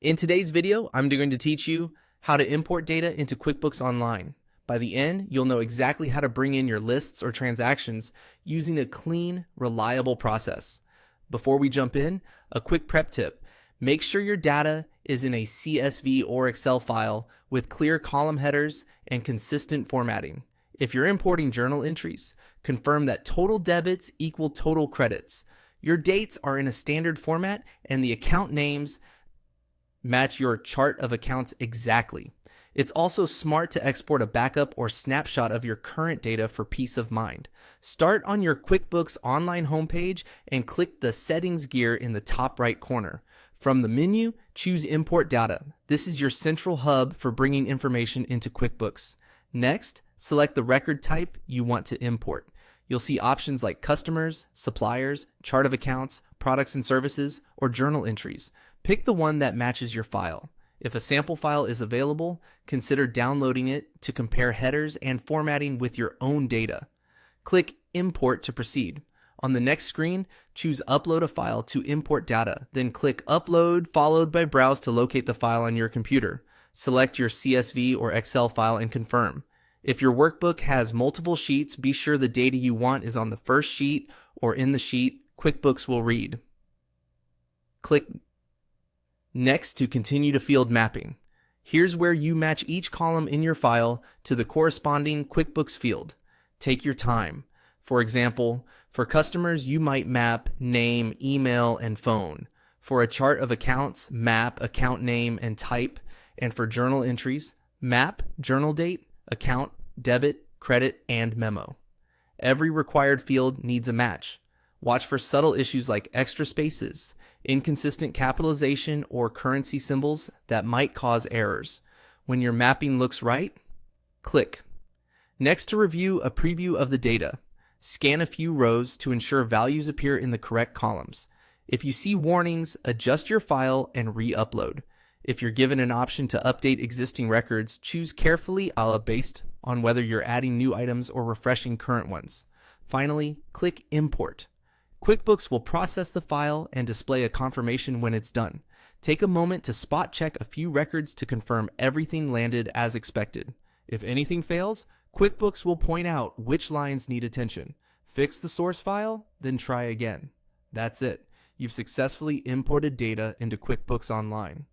In today's video, I'm going to teach you how to import data into QuickBooks Online. By the end, you'll know exactly how to bring in your lists or transactions using a clean, reliable process. Before we jump in, a quick prep tip. Make sure your data is in a CSV or Excel file with clear column headers and consistent formatting. If you're importing journal entries, confirm that total debits equal total credits. Your dates are in a standard format and the account names match your chart of accounts exactly. It's also smart to export a backup or snapshot of your current data for peace of mind. Start on your QuickBooks Online homepage and click the Settings gear in the top right corner. From the menu, choose Import Data. This is your central hub for bringing information into QuickBooks. Next, select the record type you want to import. You'll see options like customers, suppliers, chart of accounts, products and services, or journal entries. Pick the one that matches your file. If a sample file is available, consider downloading it to compare headers and formatting with your own data. Click Import to proceed. On the next screen, choose Upload a file to import data, then click Upload followed by Browse to locate the file on your computer. Select your CSV or Excel file and confirm. If your workbook has multiple sheets, be sure the data you want is on the first sheet or in the sheet QuickBooks will read. Click Next to continue to field mapping. Here's where you match each column in your file to the corresponding QuickBooks field. Take your time. For example, for customers, you might map name, email, and phone. For a chart of accounts, map account name and type. And for journal entries, map journal date, account, debit, credit, and memo. Every required field needs a match. Watch for subtle issues like extra spaces, inconsistent capitalization, or currency symbols that might cause errors. When your mapping looks right, click. Next, to review a preview of the data, scan a few rows to ensure values appear in the correct columns. If you see warnings, adjust your file and re-upload. If you're given an option to update existing records, choose carefully based on whether you're adding new items or refreshing current ones. Finally, click Import. QuickBooks will process the file and display a confirmation when it's done. Take a moment to spot check a few records to confirm everything landed as expected. If anything fails, QuickBooks will point out which lines need attention. Fix the source file, then try again. That's it. You've successfully imported data into QuickBooks Online.